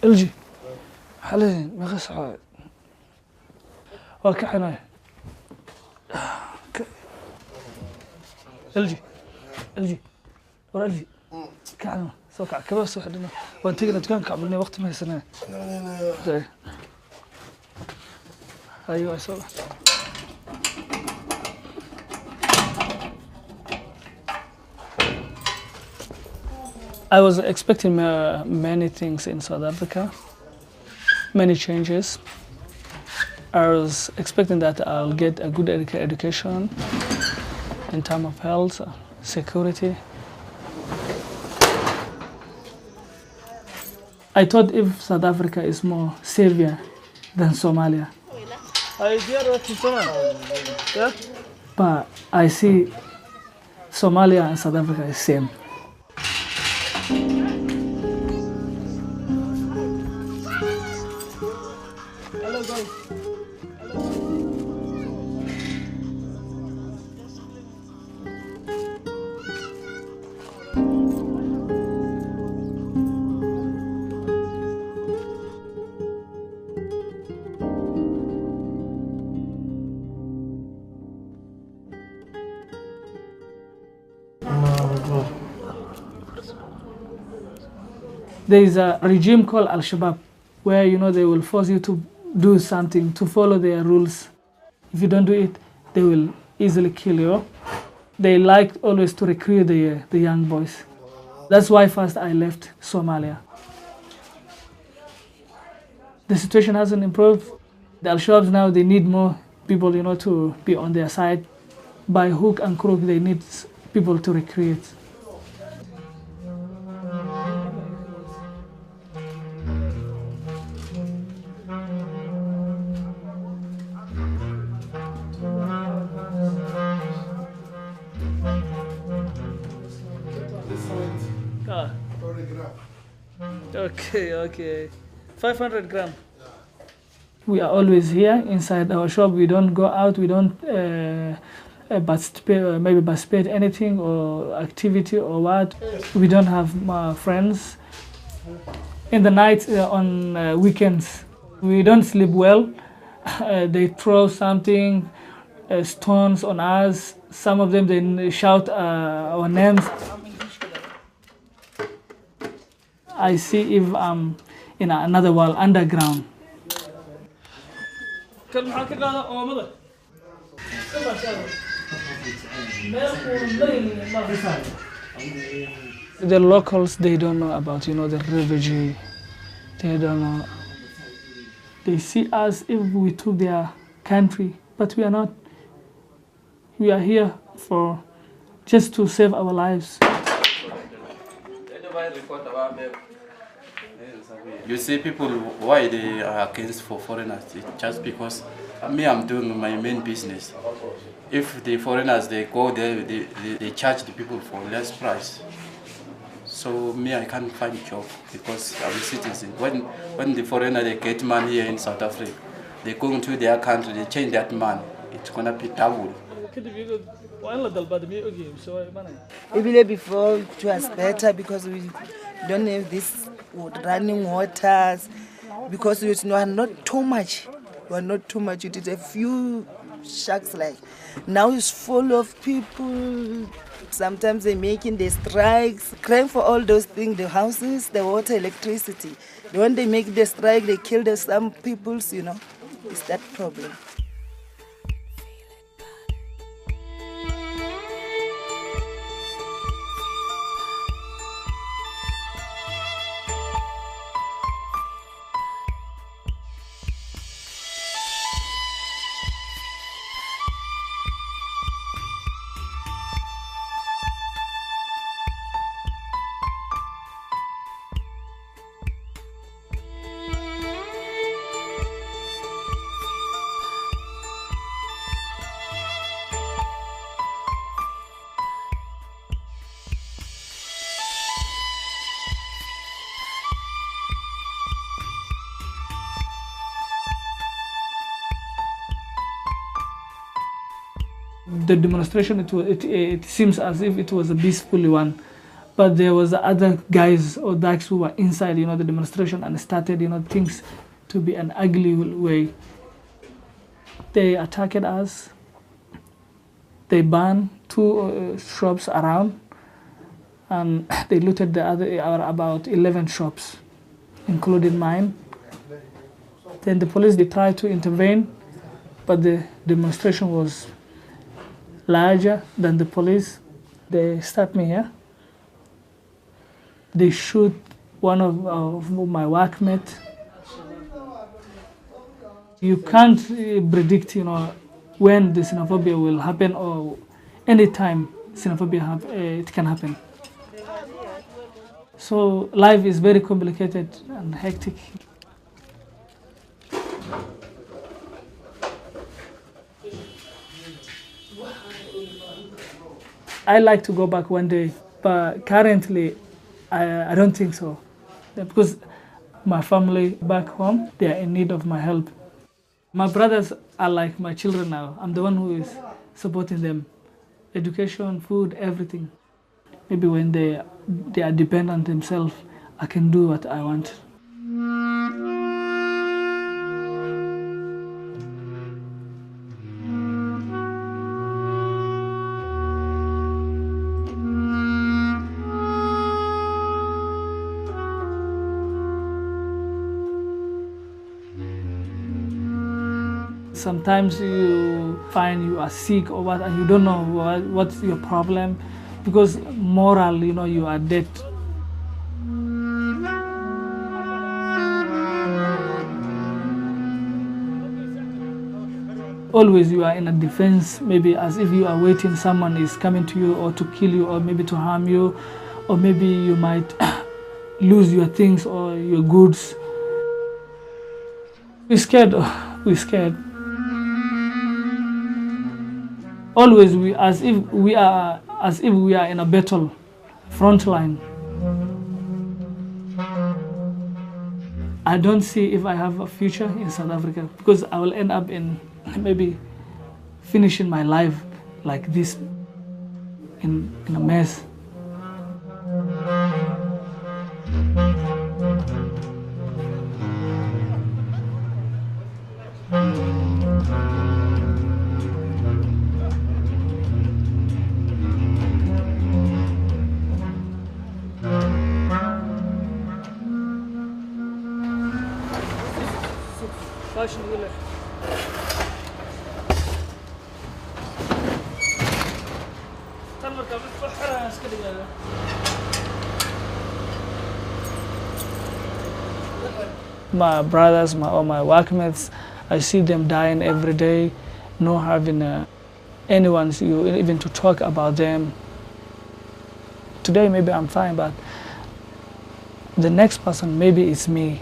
الجي حاليا ما خسعة وكحنا الجي ورا الجي كحنا سوكع كباس وحدنا وانتقنا دكان كعبلني وقت ما سنة لا ايوه صح. I was expecting many things in South Africa, many changes. I was expecting that I'll get a good education in terms of health, security. I thought if South Africa is more savior than Somalia. But I see Somalia and South Africa is same. Hello guys. There is a regime called Al-Shabaab where they will force you to do something, to follow their rules. If you don't do it, they will easily kill you. They like always to recruit the young boys. That's why first I left Somalia. The situation hasn't improved. The Al-Shabaab now, they need more people, to be on their side. By hook and crook, they need people to recruit. Okay. 500 gram. We are always here inside our shop. We don't go out. We don't participate anything or activity or what. We don't have friends. In the night, on weekends, we don't sleep well. They throw something, stones on us. Some of them, they shout our names. I see if I'm in another world, underground. The locals, they don't know about, the refugee. They don't know. They see us if we took their country, but we are not. We are here just to save our lives. You see people, why they are against for foreigners? It's just because I'm doing my main business. If the foreigners, they go there, they charge the people for less price. So I can't find a job because I'm a citizen. When the foreigner, they get money here in South Africa, they go into their country, they change that money. It's going to be double. Even before it was better because we don't have this running waters, because it's not too much. We are not too much. It is a few shacks like. Now it's full of people. Sometimes they're making the strikes, crying for all those things, the houses, the water, electricity. When they make the strike, they kill some people, It's that problem. The demonstration, it seems as if it was a peaceful one, But there was other guys or thugs who were inside, the demonstration, and started, things to be an ugly way. They attacked us. They burned 2 shops around, and they looted the other about 11 shops, including mine. Then the police, they tried to intervene, but the demonstration was larger than the police. They stopped me here. They shoot one of my workmates. You can't predict, when the xenophobia will happen, or any time xenophobia it can happen. So life is very complicated and hectic. I like to go back one day, but currently I don't think so, because my family back home, they are in need of my help. My brothers are like my children now. I'm the one who is supporting them. Education, food, everything. Maybe when they are dependent on themselves, I can do what I want. Sometimes you find you are sick or what, and you don't know what's your problem, because morally, you are dead. Always you are in a defense, maybe as if you are waiting someone is coming to you, or to kill you, or maybe to harm you, or maybe you might lose your things or your goods. We're scared. We're scared. Always as if we are in a battle front line. I don't see if I have a future in South Africa, because I will end up in maybe finishing my life like this, in a mess. My brothers, all my workmates, I see them dying every day, not having anyone even to talk about them. Today maybe I'm fine, but the next person maybe it's me.